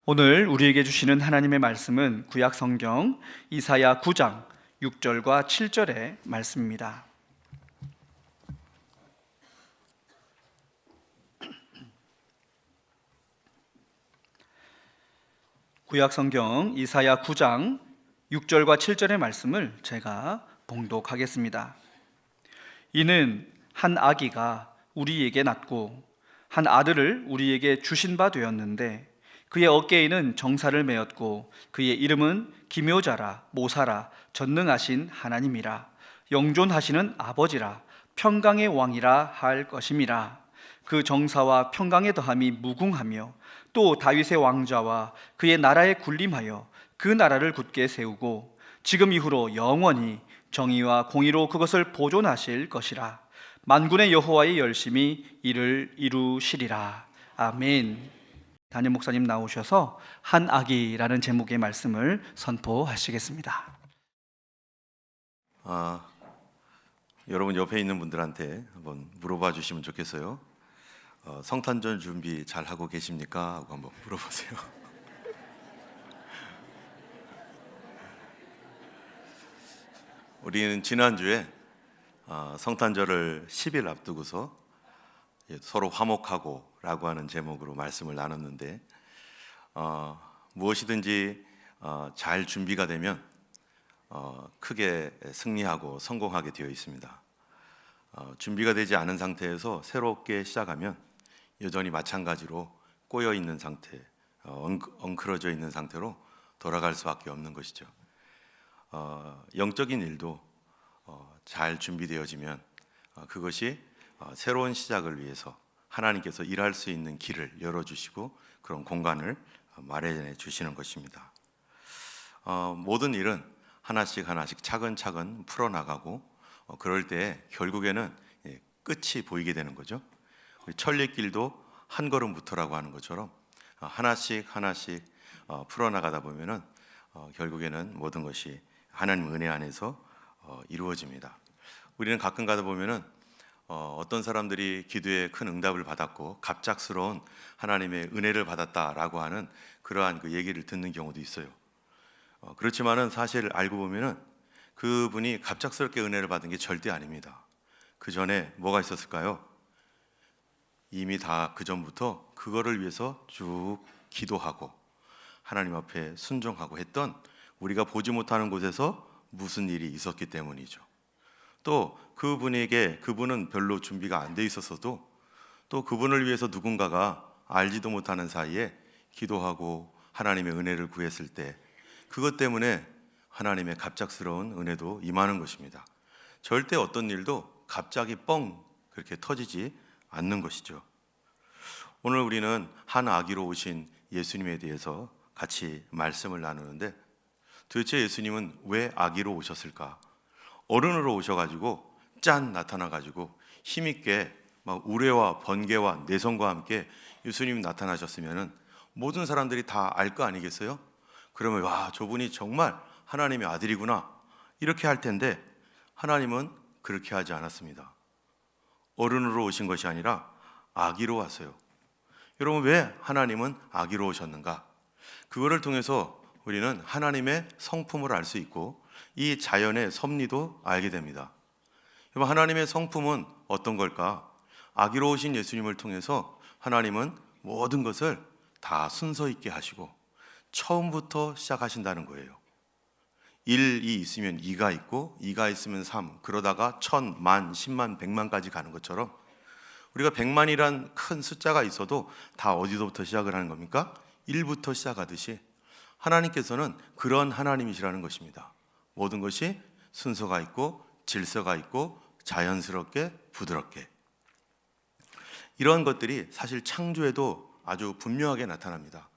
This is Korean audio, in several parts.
오늘 우리에게 주시는 하나님의 말씀은 구약 성경 이사야 9장 6절과 7절의 말씀입니다. 구약 성경 이사야 9장 6절과 7절의 말씀을 제가 봉독하겠습니다. 이는 한 아기가 우리에게 낳고 한 아들을 우리에게 주신 바 되었는데 그의 어깨에는 정사를 메었고 그의 이름은 기묘자라 모사라 전능하신 하나님이라 영존하시는 아버지라 평강의 왕이라 할 것임이라. 그 정사와 평강의 더함이 무궁하며 또 다윗의 왕좌와 그의 나라에 군림하여 그 나라를 굳게 세우고 지금 이후로 영원히 정의와 공의로 그것을 보존하실 것이라. 만군의 여호와의 열심히 이를 이루시리라. 아멘. 담임 목사님 나오셔서 한 아기라는 제목의 말씀을 선포하시겠습니다. 여러분 옆에 있는 분들한테 한번 물어봐 주시면 좋겠어요. 성탄절 준비 잘 하고 계십니까? 하고 한번 물어보세요. 우리는 지난주에 성탄절을 10일 앞두고서 서로 화목하고 라고 하는 제목으로 말씀을 나눴는데 무엇이든지 잘 준비가 되면 크게 승리하고 성공하게 되어 있습니다. 준비가 되지 않은 상태에서 새롭게 시작하면 여전히 마찬가지로 꼬여 있는 상태, 엉클어져 있는 상태로 돌아갈 수밖에 없는 것이죠. 영적인 일도 잘 준비되어지면 그것이 새로운 시작을 위해서 하나님께서 일할 수 있는 길을 열어주시고 그런 공간을 마련해 주시는 것입니다. 모든 일은 하나씩 차근차근 풀어나가고 그럴 때 결국에는 끝이 보이게 되는 거죠. 천리길도 한 걸음부터라고 하는 것처럼 하나씩 풀어나가다 보면은 결국에는 모든 것이 하나님 은혜 안에서 이루어집니다. 우리는 가끔 가다 보면은 어떤 사람들이 기도에 큰 응답을 받았고 갑작스러운 하나님의 은혜를 받았다라고 하는 그러한 그 얘기를 듣는 경우도 있어요. 그렇지만은 사실 알고 보면은 그분이 갑작스럽게 은혜를 받은 게 절대 아닙니다. 그 전에 뭐가 있었을까요? 이미 다 그 전부터 그거를 위해서 쭉 기도하고 하나님 앞에 순종하고 했던 우리가 보지 못하는 곳에서 무슨 일이 있었기 때문이죠. 또 그분은 별로 준비가 안 돼 있었어도 또 그분을 위해서 누군가가 알지도 못하는 사이에 기도하고 하나님의 은혜를 구했을 때 그것 때문에 하나님의 갑작스러운 은혜도 임하는 것입니다. 절대 어떤 일도 갑자기 뻥 그렇게 터지지 않는 것이죠. 오늘 우리는 한 아기로 오신 예수님에 대해서 같이 말씀을 나누는데 도대체 예수님은 왜 아기로 오셨을까? 어른으로 오셔가지고 짠 나타나가지고 힘있게 막 우레와 번개와 내성과 함께 예수님이 나타나셨으면은 모든 사람들이 다 알 거 아니겠어요? 그러면 와, 저분이 정말 하나님의 아들이구나 이렇게 할 텐데 하나님은 그렇게 하지 않았습니다. 어른으로 오신 것이 아니라 아기로 왔어요. 여러분, 왜 하나님은 아기로 오셨는가? 그거를 통해서 우리는 하나님의 성품을 알 수 있고 이 자연의 섭리도 알게 됩니다. 여러분, 하나님의 성품은 어떤 걸까? 아기로 오신 예수님을 통해서 하나님은 모든 것을 다 순서 있게 하시고 처음부터 시작하신다는 거예요. 1, 2 있으면 2가 있고 2가 있으면 3, 그러다가 1000, 만, 10만, 100만까지 가는 것처럼 우리가 100만이란 큰 숫자가 있어도 다 어디서부터 시작을 하는 겁니까? 1부터 시작하듯이 하나님께서는 그런 하나님이시라는 것입니다. 모든 것이 순서가 있고 질서가 있고 자연스럽게 부드럽게, 이런 것들이 사실 창조에도 아주 분명하게 나타납니다.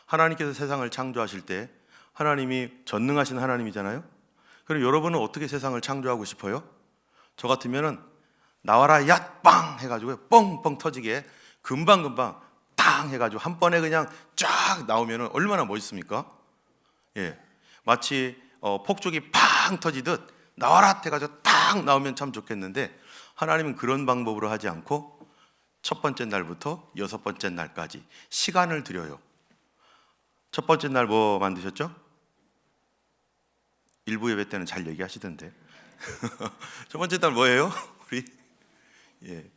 하나님께서 세상을 창조하실 때 하나님이 전능하신 하나님이잖아요. 그럼 여러분은 어떻게 세상을 창조하고 싶어요? 저 같으면은 나와라 얏빵 해가지고 뻥뻥 터지게 금방금방 탕 해가지고 한 번에 그냥 쫙 나오면은 얼마나 멋있습니까? 마치 폭죽이 팡 터지듯 나와라 해가지고 탁 나오면 참 좋겠는데 하나님은 그런 방법으로 하지 않고 첫 번째 날부터 여섯 번째 날까지 시간을 들여요. 첫 번째 날 뭐 만드셨죠? 일부 예배 때는 잘 얘기하시던데. 첫 번째 날 뭐예요? 우리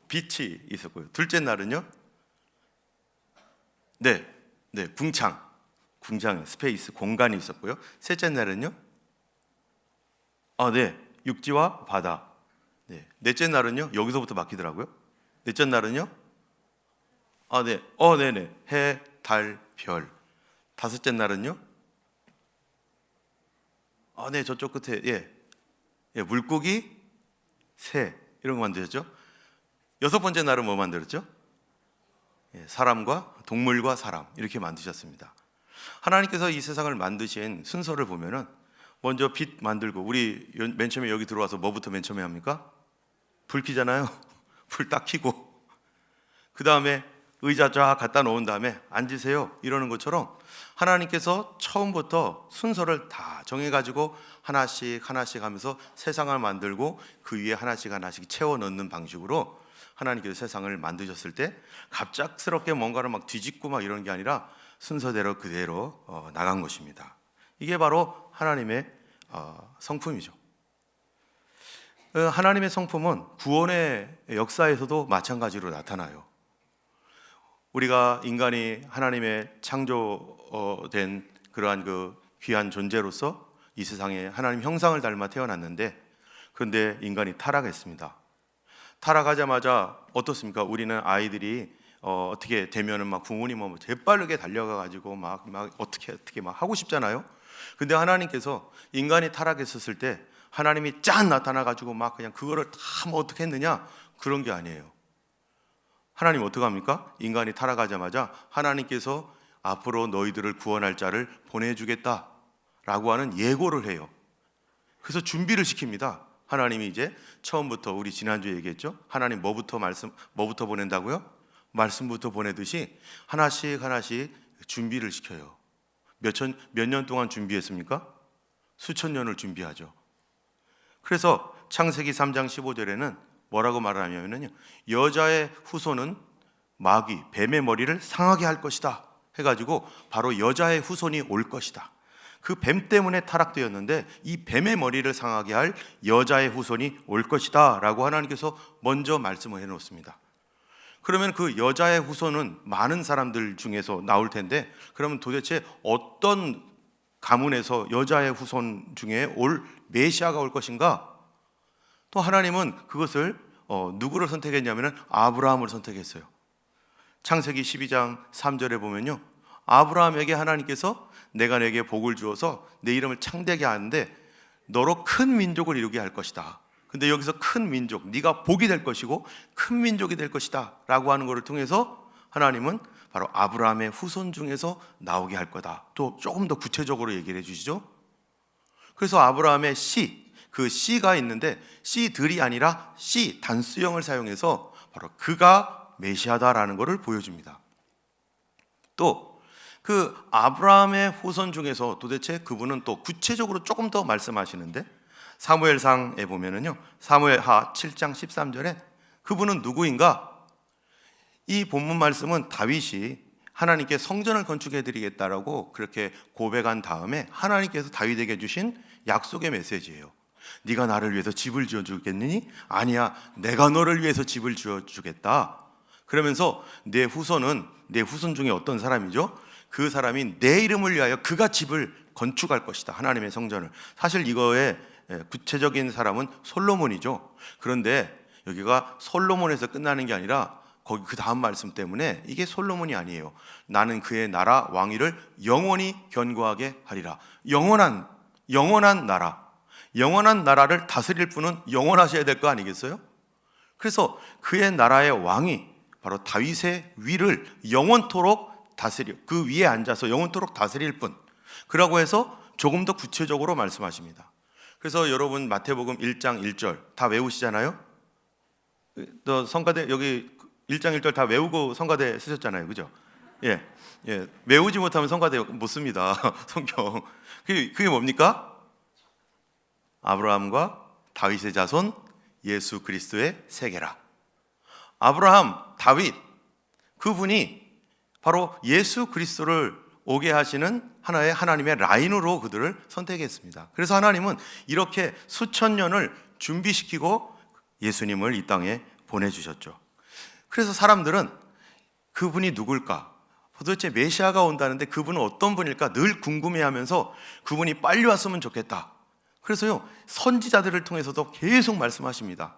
빛이 있었고요. 둘째 날은요? 네, 궁창, 스페이스, 공간이 있었고요. 셋째 날은요? 육지와 바다. 넷째 날은요? 여기서부터 막히더라고요. 넷째 날은요? 네네, 해, 달, 별. 다섯째 날은요? 저쪽 끝에 물고기, 새 이런 거 만드셨죠? 여섯 번째 날은 뭐 만들었죠? 사람과 동물과 사람 이렇게 만드셨습니다. 하나님께서 이 세상을 만드신 순서를 보면은 먼저 빛 만들고, 우리 맨 처음에 여기 들어와서 뭐부터 맨 처음에 합니까? 불 켜잖아요. 불 딱 켜고 그 다음에 의자 쫙 갖다 놓은 다음에 앉으세요 이러는 것처럼 하나님께서 처음부터 순서를 다 정해가지고 하나씩 하면서 세상을 만들고 그 위에 하나씩 채워 넣는 방식으로 하나님께서 세상을 만드셨을 때 갑작스럽게 뭔가를 막 뒤집고 막 이런 게 아니라 순서대로 그대로 나간 것입니다. 이게 바로 하나님의 성품이죠. 하나님의 성품은 구원의 역사에서도 마찬가지로 나타나요. 우리가 인간이 하나님의 창조된 그러한 그 귀한 존재로서 이 세상에 하나님 형상을 닮아 태어났는데, 그런데 인간이 타락했습니다. 타락하자마자 어떻습니까? 우리는 아이들이 어떻게 되면은 막 부모님은 재빠르게 달려가 가지고 막 어떻게 막 하고 싶잖아요. 근데 하나님께서 인간이 타락했었을 때 하나님이 짠 나타나 가지고 막 그냥 그거를 다 뭐 어떻게 했느냐, 그런 게 아니에요. 하나님 어떻게 합니까? 인간이 타락하자마자 하나님께서 앞으로 너희들을 구원할 자를 보내주겠다라고 하는 예고를 해요. 그래서 준비를 시킵니다. 하나님이 이제 처음부터, 우리 지난주에 얘기했죠? 하나님 뭐부터 보낸다고요? 말씀부터 보내듯이 하나씩 준비를 시켜요. 몇 년 동안 준비했습니까? 수천 년을 준비하죠. 그래서 창세기 3장 15절에는 뭐라고 말을 하냐면요, 여자의 후손은 마귀, 뱀의 머리를 상하게 할 것이다 해가지고 바로 여자의 후손이 올 것이다. 그 뱀 때문에 타락되었는데 이 뱀의 머리를 상하게 할 여자의 후손이 올 것이다 라고 하나님께서 먼저 말씀을 해놓습니다. 그러면 그 여자의 후손은 많은 사람들 중에서 나올 텐데, 그러면 도대체 어떤 가문에서 여자의 후손 중에 올 메시아가 올 것인가? 또 하나님은 그것을 누구를 선택했냐면 아브라함을 선택했어요. 창세기 12장 3절에 보면요, 아브라함에게 하나님께서 내가 내게 복을 주어서 내 이름을 창대하게 하는데 너로 큰 민족을 이루게 할 것이다. 근데 여기서 큰 민족, 네가 복이 될 것이고 큰 민족이 될 것이다 라고 하는 것을 통해서 하나님은 바로 아브라함의 후손 중에서 나오게 할 거다. 또 조금 더 구체적으로 얘기를 해주시죠. 그래서 아브라함의 그 씨가 있는데 씨들이 아니라 씨 단수형을 사용해서 바로 그가 메시아다라는 것을 보여줍니다. 또 그 아브라함의 후손 중에서 도대체 그분은 또 구체적으로 조금 더 말씀하시는데, 사무엘상에 보면은요, 사무엘하 7장 13절에 그분은 누구인가? 이 본문 말씀은 다윗이 하나님께 성전을 건축해 드리겠다라고 그렇게 고백한 다음에 하나님께서 다윗에게 주신 약속의 메시지예요. 네가 나를 위해서 집을 지어주겠느니? 아니야, 내가 너를 위해서 집을 지어주겠다. 그러면서 내 후손 중에 어떤 사람이죠? 그 사람이 내 이름을 위하여 그가 집을 건축할 것이다, 하나님의 성전을. 사실 이거의 구체적인 사람은 솔로몬이죠. 그런데 여기가 솔로몬에서 끝나는 게 아니라 거기 그 다음 말씀 때문에 이게 솔로몬이 아니에요. 나는 그의 나라 왕위를 영원히 견고하게 하리라. 영원한 나라, 영원한 나라를 다스릴 분은 영원하셔야 될 거 아니겠어요? 그래서 그의 나라의 왕이 바로 다윗의 위를 영원토록 그 위에 앉아서 영원토록 다스릴 분, 그라고 해서 조금 더 구체적으로 말씀하십니다. 그래서 여러분 마태복음 1장 1절 다 외우시잖아요. 또 성가대 여기 1장 1절 다 외우고 성가대 쓰셨잖아요, 그죠? 예, 외우지 못하면 성가대 못 씁니다. 성경. 그게 뭡니까? 아브라함과 다윗의 자손 예수 그리스도의 세계라. 아브라함, 다윗, 그분이 바로 예수 그리스도를 오게 하시는 하나의 하나님의 라인으로 그들을 선택했습니다. 그래서 하나님은 이렇게 수천 년을 준비시키고 예수님을 이 땅에 보내주셨죠. 그래서 사람들은 그분이 누굴까? 도대체 메시아가 온다는데 그분은 어떤 분일까? 늘 궁금해하면서 그분이 빨리 왔으면 좋겠다. 그래서요, 선지자들을 통해서도 계속 말씀하십니다.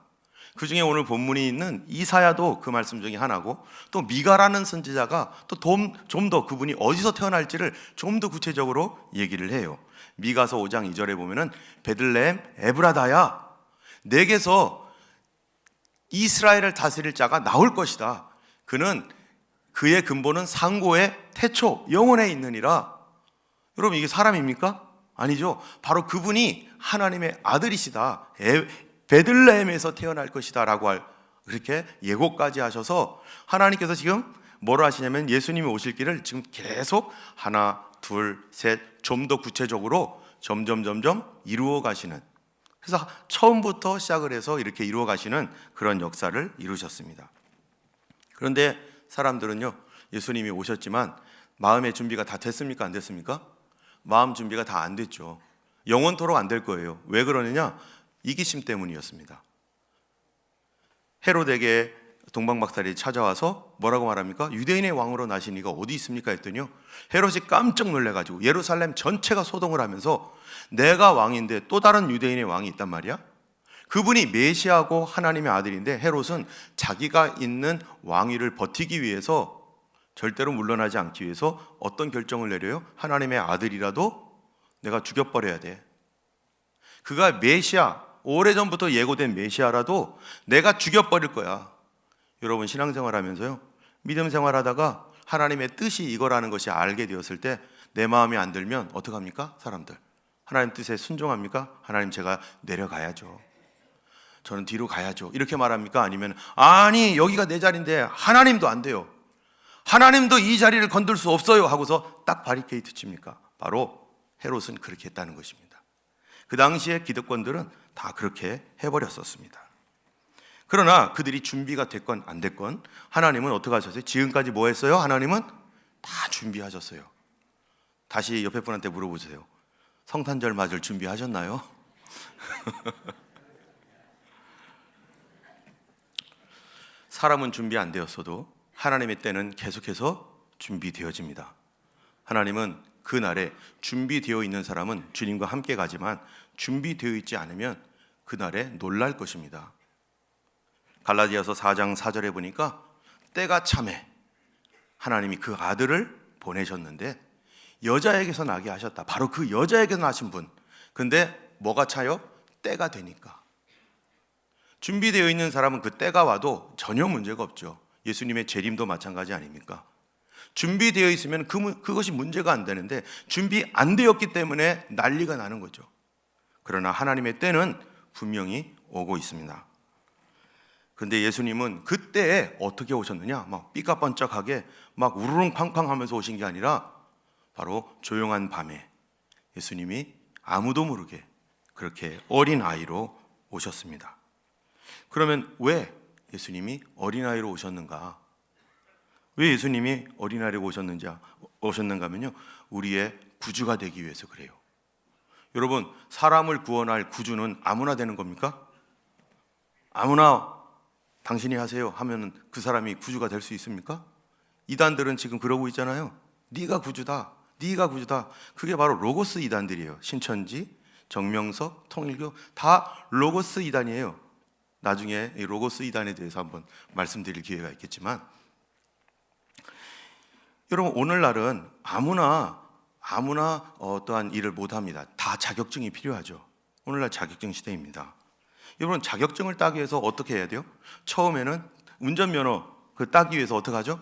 그 중에 오늘 본문이 있는 이사야도 그 말씀 중에 하나고, 또 미가라는 선지자가 또 좀 더 그분이 어디서 태어날지를 좀 더 구체적으로 얘기를 해요. 미가서 5장 2절에 보면은 베들레헴 에브라다야, 내게서 이스라엘을 다스릴 자가 나올 것이다. 그의 근본은 상고의 태초 영원에 있느니라. 여러분, 이게 사람입니까? 아니죠. 바로 그분이 하나님의 아들이시다. 베들레헴에서 태어날 것이다 라고 그렇게 예고까지 하셔서 하나님께서 지금 뭐로 하시냐면 예수님이 오실 길을 지금 계속 하나, 둘, 셋, 좀 더 구체적으로 점점 이루어 가시는, 그래서 처음부터 시작을 해서 이렇게 이루어 가시는 그런 역사를 이루셨습니다. 그런데 사람들은요, 예수님이 오셨지만 마음의 준비가 다 됐습니까? 안 됐습니까? 마음 준비가 다 안 됐죠. 영원토록 안 될 거예요. 왜 그러느냐? 이기심 때문이었습니다. 헤롯에게 동방박사들이 찾아와서 뭐라고 말합니까? 유대인의 왕으로 나신 이가 어디 있습니까? 했더니요, 헤롯이 깜짝 놀래가지고 예루살렘 전체가 소동을 하면서 내가 왕인데 또 다른 유대인의 왕이 있단 말이야? 그분이 메시아고 하나님의 아들인데 헤롯은 자기가 있는 왕위를 버티기 위해서, 절대로 물러나지 않기 위해서 어떤 결정을 내려요? 하나님의 아들이라도 내가 죽여버려야 돼. 그가 메시아, 오래전부터 예고된 메시아라도 내가 죽여버릴 거야. 여러분, 신앙생활 하면서요, 믿음 생활하다가 하나님의 뜻이 이거라는 것이 알게 되었을 때 내 마음이 안 들면 어떡합니까? 사람들, 하나님 뜻에 순종합니까? 하나님, 제가 내려가야죠, 저는 뒤로 가야죠, 이렇게 말합니까? 아니면 아니, 여기가 내 자리인데 하나님도 안 돼요, 하나님도 이 자리를 건들 수 없어요 하고서 딱 바리케이트 칩니까? 바로 헤롯은 그렇게 했다는 것입니다. 그 당시에 기득권들은 다 그렇게 해버렸었습니다. 그러나 그들이 준비가 됐건 안 됐건 하나님은 어떻게 하셨어요? 지금까지 뭐 했어요? 하나님은 다 준비하셨어요. 다시 옆에 분한테 물어보세요. 성탄절 맞을 준비하셨나요? 사람은 준비 안 되었어도 하나님의 때는 계속해서 준비되어집니다. 하나님은 그날에 준비되어 있는 사람은 주님과 함께 가지만 준비되어 있지 않으면 그날에 놀랄 것입니다. 갈라디아서 4장 4절에 보니까 때가 참에 하나님이 그 아들을 보내셨는데 여자에게서 나게 하셨다. 바로 그 여자에게서 나신 분. 근데 뭐가 차요? 때가 되니까. 준비되어 있는 사람은 그 때가 와도 전혀 문제가 없죠. 예수님의 재림도 마찬가지 아닙니까? 준비되어 있으면 그것이 문제가 안 되는데 준비 안 되었기 때문에 난리가 나는 거죠. 그러나 하나님의 때는 분명히 오고 있습니다. 근데 예수님은 그때에 어떻게 오셨느냐? 막 삐까뻔쩍하게 막 우르릉팡팡 하면서 오신 게 아니라 바로 조용한 밤에 예수님이 아무도 모르게 그렇게 어린 아이로 오셨습니다. 그러면 왜 예수님이 어린 아이로 오셨는가? 왜 예수님이 어린 아이로 오셨는가 하면요, 우리의 구주가 되기 위해서 그래요. 여러분, 사람을 구원할 구주는 아무나 되는 겁니까? 아무나 당신이 하세요 하면 그 사람이 구주가 될 수 있습니까? 이단들은 지금 그러고 있잖아요. 네가 구주다, 네가 구주다. 그게 바로 로고스 이단들이에요. 신천지, 정명석, 통일교 다 로고스 이단이에요. 나중에 이 로고스 이단에 대해서 한번 말씀드릴 기회가 있겠지만, 여러분, 오늘날은 아무나 어떠한 일을 못합니다. 다 자격증이 필요하죠. 오늘날 자격증 시대입니다. 여러분, 자격증을 따기 위해서 어떻게 해야 돼요? 처음에는 운전면허 따기 위해서 어떻게 하죠?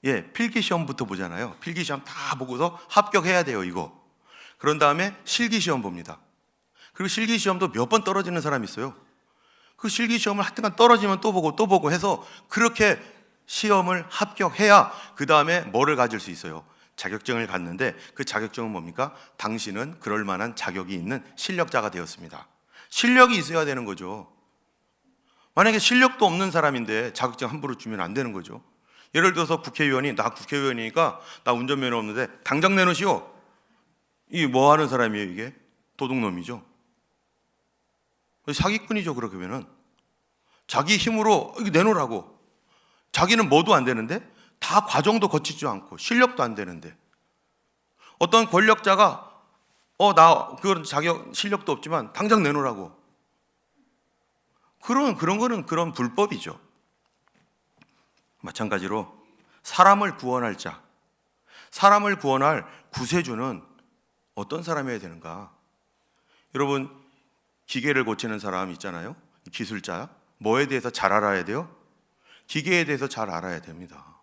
필기시험부터 보잖아요. 필기시험 다 보고서 합격해야 돼요, 이거. 그런 다음에 실기시험 봅니다. 그리고 실기시험도 몇 번 떨어지는 사람이 있어요. 그 실기시험을 하여튼간 떨어지면 또 보고 해서 그렇게 시험을 합격해야 그 다음에 뭐를 가질 수 있어요? 자격증을 갖는데, 그 자격증은 뭡니까? 당신은 그럴 만한 자격이 있는 실력자가 되었습니다. 실력이 있어야 되는 거죠. 만약에 실력도 없는 사람인데 자격증 함부로 주면 안 되는 거죠. 예를 들어서 국회의원이 나 국회의원이니까 나 운전면허 없는데 당장 내놓으시오. 이게 뭐 하는 사람이에요? 이게 도둑놈이죠. 사기꾼이죠. 그러면은 자기 힘으로 이거 내놓으라고. 자기는 뭐도 안 되는데, 다 과정도 거치지 않고 실력도 안 되는데, 어떤 권력자가 나 그런 자격 실력도 없지만 당장 내놓으라고. 그런 거는 그런 불법이죠. 마찬가지로 사람을 구원할 자, 사람을 구원할 구세주는 어떤 사람이어야 되는가? 여러분, 기계를 고치는 사람 있잖아요. 기술자. 뭐에 대해서 잘 알아야 돼요? 기계에 대해서 잘 알아야 됩니다.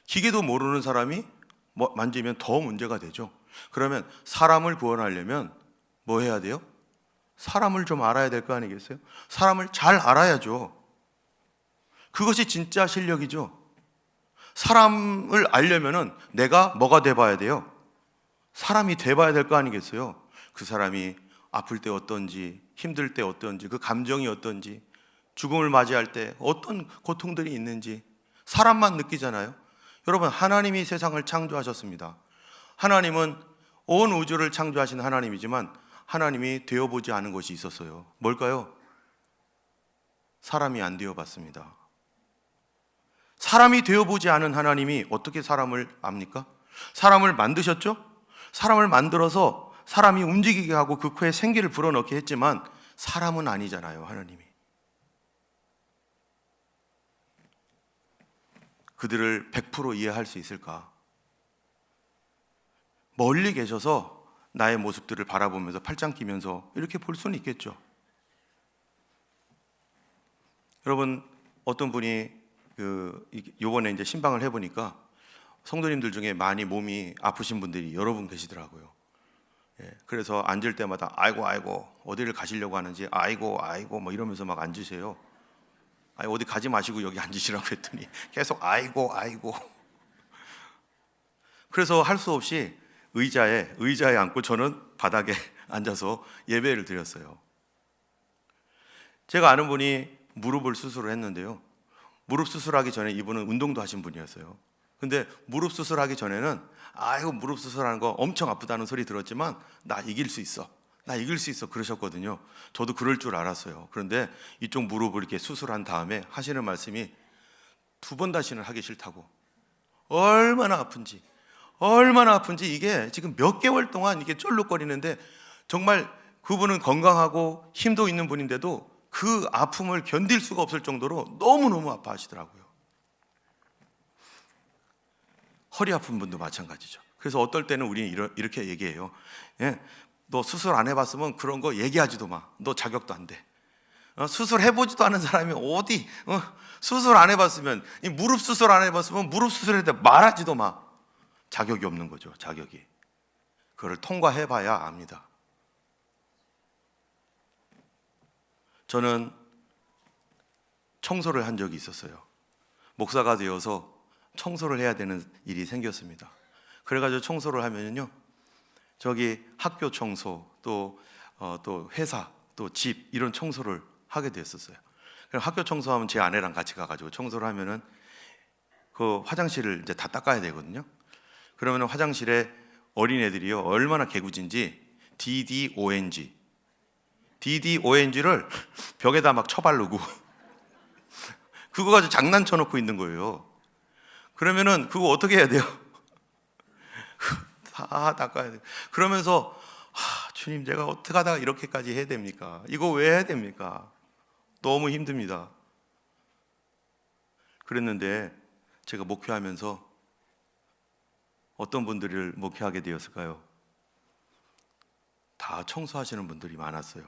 기계도 모르는 사람이 만지면 더 문제가 되죠. 그러면 사람을 구원하려면 뭐 해야 돼요? 사람을 좀 알아야 될 거 아니겠어요? 사람을 잘 알아야죠. 그것이 진짜 실력이죠. 사람을 알려면은 내가 뭐가 돼봐야 돼요? 사람이 돼봐야 될 거 아니겠어요? 그 사람이 아플 때 어떤지, 힘들 때 어떤지, 그 감정이 어떤지, 죽음을 맞이할 때 어떤 고통들이 있는지 사람만 느끼잖아요. 여러분, 하나님이 세상을 창조하셨습니다. 하나님은 온 우주를 창조하신 하나님이지만 하나님이 되어보지 않은 것이 있었어요. 뭘까요? 사람이 안 되어봤습니다. 사람이 되어보지 않은 하나님이 어떻게 사람을 압니까? 사람을 만드셨죠? 사람을 만들어서 사람이 움직이게 하고 그 코에 생기를 불어넣게 했지만 사람은 아니잖아요, 하나님이. 그들을 100% 이해할 수 있을까? 멀리 계셔서 나의 모습들을 바라보면서 팔짱 끼면서 이렇게 볼 수는 있겠죠. 여러분, 어떤 분이 요번에 이제 신방을 해보니까 성도님들 중에 많이 몸이 아프신 분들이 여러 분 계시더라고요. 그래서 앉을 때마다 아이고 어디를 가시려고 하는지 아이고 뭐 이러면서 막 앉으세요. 어디 가지 마시고 여기 앉으시라고 했더니 계속 아이고. 그래서 할 수 없이 의자에 앉고 저는 바닥에 앉아서 예배를 드렸어요. 제가 아는 분이 무릎을 수술을 했는데요. 무릎 수술하기 전에 이분은 운동도 하신 분이었어요. 근데 무릎 수술하기 전에는 무릎 수술하는 거 엄청 아프다는 소리 들었지만 나 이길 수 있어 그러셨거든요. 저도 그럴 줄 알았어요. 그런데 이쪽 무릎을 이렇게 수술한 다음에 하시는 말씀이 2번 다시는 하기 싫다고. 얼마나 아픈지 이게 지금 몇 개월 동안 이게 쫄룩거리는데, 정말 그분은 건강하고 힘도 있는 분인데도 그 아픔을 견딜 수가 없을 정도로 너무너무 아파하시더라고요. 허리 아픈 분도 마찬가지죠. 그래서 어떨 때는 우리는 이렇게 얘기해요. 너 수술 안 해봤으면 그런 거 얘기하지도 마. 너 자격도 안 돼. 수술 해보지도 않은 사람이 어디 수술 안 해봤으면, 이 무릎 수술 안 해봤으면 무릎 수술에 대해 말하지도 마. 자격이 없는 거죠. 자격이. 그걸 통과해봐야 압니다. 저는 청소를 한 적이 있었어요. 목사가 되어서 청소를 해야 되는 일이 생겼습니다. 그래가지고 청소를 하면요, 저기 학교 청소, 또 회사, 또 집, 이런 청소를 하게 됐었어요. 학교 청소하면 제 아내랑 같이 가가지고 청소를 하면은 그 화장실을 이제 다 닦아야 되거든요. 그러면 화장실에 어린애들이요, 얼마나 개구진지 DDONG를 벽에다 막 쳐바르고 그거 가지고 장난쳐놓고 있는 거예요. 그러면은 그거 어떻게 해야 돼요? 다 닦아야 돼요. 그러면서 주님, 제가 어떻게 하다가 이렇게까지 해야 됩니까? 이거 왜 해야 됩니까? 너무 힘듭니다. 그랬는데 제가 목회하면서 어떤 분들을 목회하게 되었을까요? 다 청소하시는 분들이 많았어요.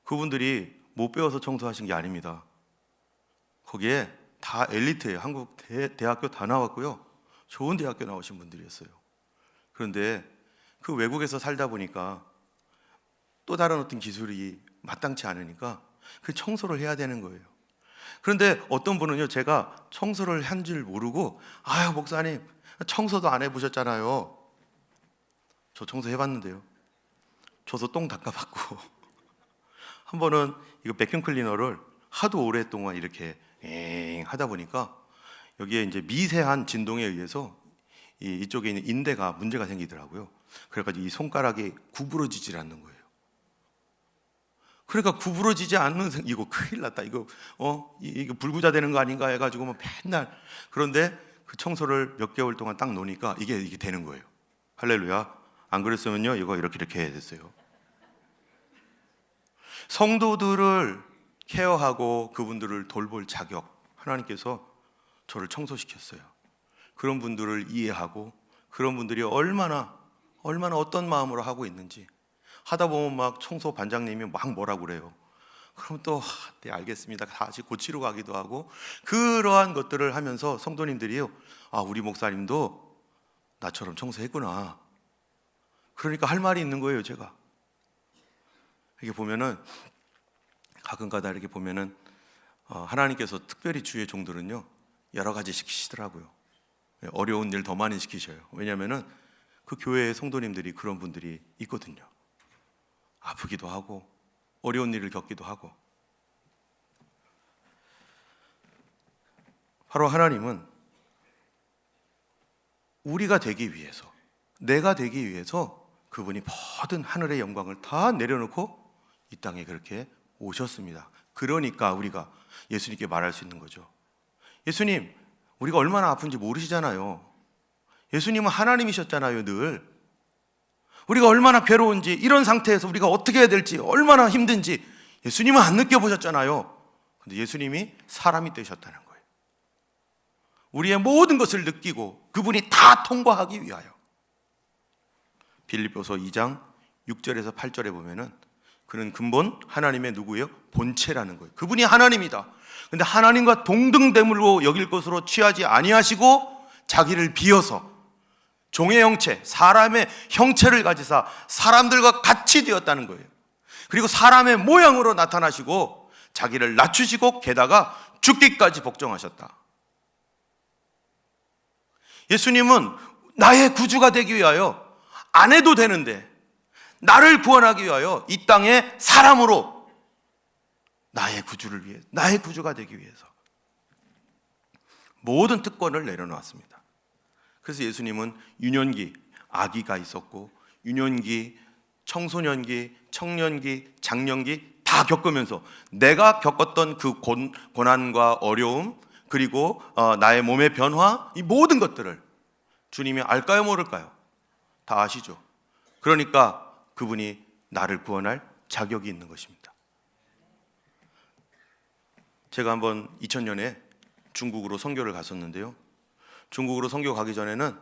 그분들이 못 배워서 청소하신 게 아닙니다. 거기에 다 엘리트예요. 한국 대학교 다 나왔고요, 좋은 대학교 나오신 분들이었어요. 그런데 그 외국에서 살다 보니까 또 다른 어떤 기술이 마땅치 않으니까 그 청소를 해야 되는 거예요. 그런데 어떤 분은요, 제가 청소를 한 줄 모르고 목사님 청소도 안 해보셨잖아요. 저 청소 해봤는데요. 저도 똥 닦아봤고 한 번은 이거 백큐ම් 클리너를 하도 오랫동안 이렇게 엥 하다 보니까 여기에 이제 미세한 진동에 의해서 이쪽에 있는 인대가 문제가 생기더라고요. 그래가지고 이 손가락이 구부러지질 않는 거예요. 그러니까 구부러지지 않는 이거 큰일 났다. 이거 이거 불구자 되는 거 아닌가 해가지고 뭐 맨날. 그런데 그 청소를 몇 개월 동안 딱 놓으니까 이게 되는 거예요. 할렐루야. 안 그랬으면요 이거 이렇게 해야 됐어요. 성도들을 케어하고 그분들을 돌볼 자격, 하나님께서 저를 청소시켰어요. 그런 분들을 이해하고 그런 분들이 얼마나 어떤 마음으로 하고 있는지 하다 보면 막 청소 반장님이 막 뭐라고 그래요. 그럼 또 네 알겠습니다. 다시 고치러 가기도 하고 그러한 것들을 하면서 성도님들이요, 우리 목사님도 나처럼 청소했구나. 그러니까 할 말이 있는 거예요. 제가 이렇게 보면은 가끔가다 이렇게 보면은 하나님께서 특별히 주의 종들은요 여러 가지 시키시더라고요. 어려운 일 더 많이 시키셔요. 왜냐하면은 그 교회의 성도님들이 그런 분들이 있거든요. 아프기도 하고 어려운 일을 겪기도 하고. 바로 하나님은 우리가 되기 위해서, 내가 되기 위해서 그분이 모든 하늘의 영광을 다 내려놓고 이 땅에 그렇게 오셨습니다. 그러니까 우리가 예수님께 말할 수 있는 거죠. 예수님, 우리가 얼마나 아픈지 모르시잖아요. 예수님은 하나님이셨잖아요. 늘 우리가 얼마나 괴로운지, 이런 상태에서 우리가 어떻게 해야 될지, 얼마나 힘든지 예수님은 안 느껴보셨잖아요. 근데 예수님이 사람이 되셨다는 거예요. 우리의 모든 것을 느끼고 그분이 다 통과하기 위하여. 빌립보서 2장 6절에서 8절에 보면은 그는 근본 하나님의 누구예요? 본체라는 거예요. 그분이 하나님이다. 근데 하나님과 동등됨으로 여길 것으로 취하지 아니하시고 자기를 비어서 종의 형체, 사람의 형체를 가지사 사람들과 같이 되었다는 거예요. 그리고 사람의 모양으로 나타나시고 자기를 낮추시고 게다가 죽기까지 복종하셨다. 예수님은 나의 구주가 되기 위하여 안 해도 되는데 나를 구원하기 위하여 이 땅에 사람으로 나의 구주를 위해, 나의 구주가 되기 위해서 모든 특권을 내려놓았습니다. 그래서 예수님은 유년기, 아기가 있었고 유년기, 청소년기, 청년기, 장년기 다 겪으면서 내가 겪었던 그 고난과 어려움, 그리고 나의 몸의 변화, 이 모든 것들을 주님이 알까요 모를까요? 다 아시죠. 그러니까 그분이 나를 구원할 자격이 있는 것입니다. 제가 한번 2000년에 중국으로 선교를 갔었는데요, 중국으로 선교 가기 전에는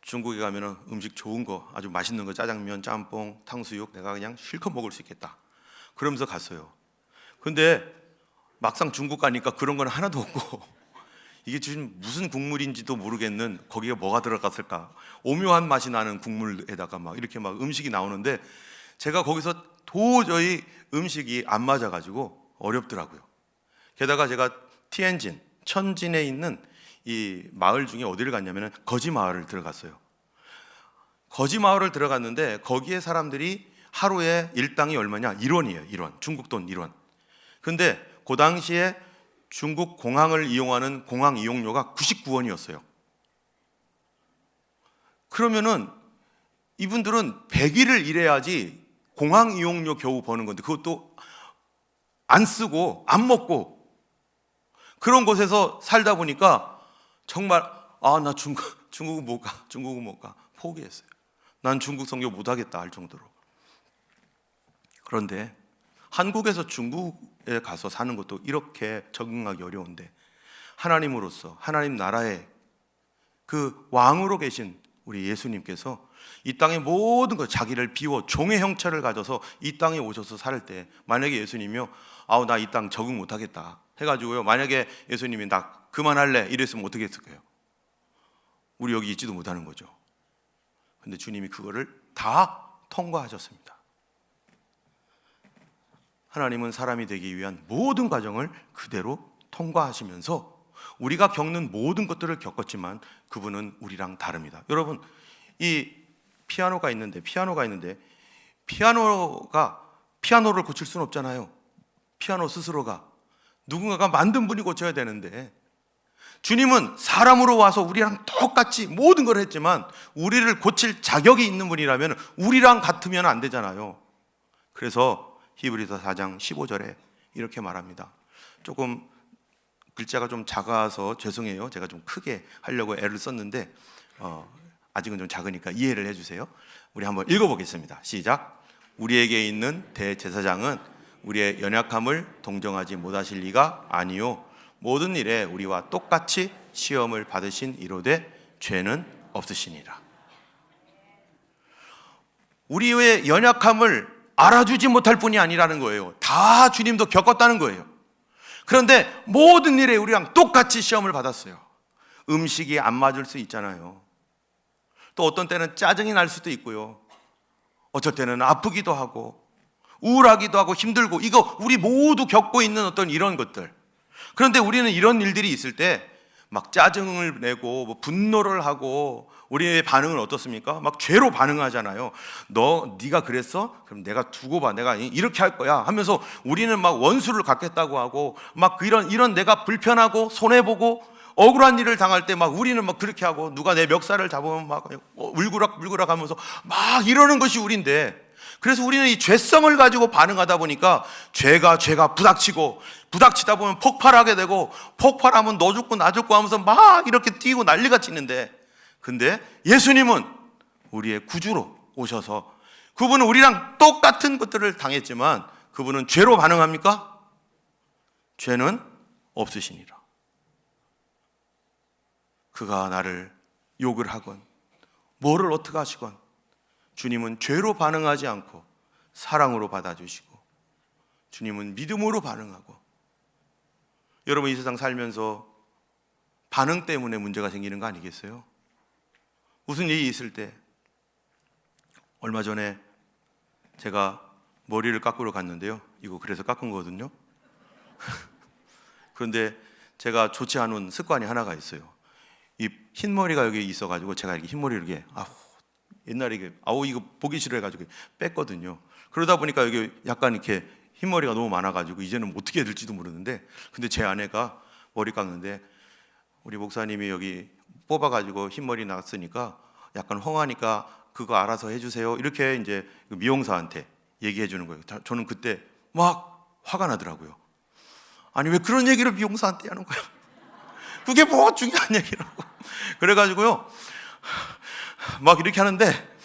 중국에 가면은 음식 좋은 거, 아주 맛있는 거, 짜장면, 짬뽕, 탕수육 내가 그냥 실컷 먹을 수 있겠다 그러면서 갔어요. 근데 막상 중국 가니까 그런 건 하나도 없고 이게 지금 무슨 국물인지도 모르겠는, 거기에 뭐가 들어갔을까, 오묘한 맛이 나는 국물에다가 막 이렇게 막 음식이 나오는데 제가 거기서 도저히 음식이 안 맞아가지고 어렵더라고요. 게다가 제가 티엔진, 천진에 있는 이 마을 중에 어디를 갔냐면은 거지 마을을 들어갔어요. 거지 마을을 들어갔는데 거기에 사람들이 하루에 일당이 얼마냐? 1원이에요. 1원. 중국 돈 1원. 근데 그 당시에 중국 공항을 이용하는 공항 이용료가 99원이었어요. 그러면은 이분들은 100일을 일해야지 공항 이용료 겨우 버는 건데 그것도 안 쓰고 안 먹고 그런 곳에서 살다 보니까 정말 나 중국은 못 가 포기했어요. 난 중국 선교 못 하겠다 할 정도로. 그런데 한국에서 중국에 가서 사는 것도 이렇게 적응하기 어려운데 하나님으로서 하나님 나라의 그 왕으로 계신 우리 예수님께서 이 땅의 모든 것, 자기를 비워 종의 형체를 가져서 이 땅에 오셔서 살 때 만약에 예수님이요, 나 이 땅 적응 못 하겠다 해가지고요, 만약에 예수님이 나 그만할래 이랬으면 어떻게 했을까요? 우리 여기 있지도 못하는 거죠. 근데 주님이 그거를 다 통과하셨습니다. 하나님은 사람이 되기 위한 모든 과정을 그대로 통과하시면서 우리가 겪는 모든 것들을 겪었지만 그분은 우리랑 다릅니다. 여러분, 이 피아노가 있는데 피아노를 고칠 수는 없잖아요. 피아노 스스로가 누군가가 만든 분이 고쳐야 되는데, 주님은 사람으로 와서 우리랑 똑같이 모든 걸 했지만 우리를 고칠 자격이 있는 분이라면 우리랑 같으면 안 되잖아요. 그래서 히브리서 4장 15절에 이렇게 말합니다. 조금 글자가 좀 작아서 죄송해요. 제가 좀 크게 하려고 애를 썼는데 아직은 좀 작으니까 이해를 해주세요. 우리 한번 읽어보겠습니다. 시작. 우리에게 있는 대제사장은 우리의 연약함을 동정하지 못하실 리가 아니요 모든 일에 우리와 똑같이 시험을 받으신 이로되 죄는 없으시니라. 우리의 연약함을 알아주지 못할 뿐이 아니라는 거예요. 다 주님도 겪었다는 거예요. 그런데 모든 일에 우리랑 똑같이 시험을 받았어요. 음식이 안 맞을 수 있잖아요. 또 어떤 때는 짜증이 날 수도 있고요. 어쩔 때는 아프기도 하고 우울하기도 하고 힘들고, 이거 우리 모두 겪고 있는 어떤 이런 것들. 그런데 우리는 이런 일들이 있을 때 막 짜증을 내고 뭐 분노를 하고, 우리의 반응은 어떻습니까? 막 죄로 반응하잖아요. 네가 그랬어? 그럼 내가 두고 봐. 내가 이렇게 할 거야 하면서 우리는 막 원수를 갖겠다고 하고, 막 이런 내가 불편하고 손해보고 억울한 일을 당할 때 막 우리는 막 그렇게 하고, 누가 내 멱살을 잡으면 막 울그락 하면서 막 이러는 것이 우리인데, 그래서 우리는 이 죄성을 가지고 반응하다 보니까 죄가 부닥치다 보면 폭발하게 되고, 폭발하면 너 죽고 나 죽고 하면서 막 이렇게 뛰고 난리가 치는데, 근데 예수님은 우리의 구주로 오셔서 그분은 우리랑 똑같은 것들을 당했지만 그분은 죄로 반응합니까? 죄는 없으시니라. 그가 나를 욕을 하건 뭐를 어떻게 하시건 주님은 죄로 반응하지 않고 사랑으로 받아주시고, 주님은 믿음으로 반응하고. 여러분, 이 세상 살면서 반응 때문에 문제가 생기는 거 아니겠어요? 무슨 일이 있을 때, 얼마 전에 제가 머리를 깎으러 갔는데요. 이거 그래서 깎은 거거든요. 그런데 제가 좋지 않은 습관이 하나가 있어요. 이 흰머리가 여기 있어가지고 제가 이렇게 흰머리를 이렇게 옛날에 이거 보기 싫어해가지고 뺐거든요. 그러다 보니까 여기 약간 이렇게 흰머리가 너무 많아가지고 이제는 어떻게 해야 될지도 모르는데, 근데 제 아내가 머리 깎는데 우리 목사님이 여기 뽑아가지고 흰머리 났으니까 약간 헝하니까 그거 알아서 해주세요, 이렇게 이제 미용사한테 얘기해 주는 거예요. 저는 그때 막 화가 나더라고요. 아니 왜 그런 얘기를 미용사한테 하는 거야? 그게 뭐 중요한 얘기라고. 그래가지고요 막 이렇게 하는데,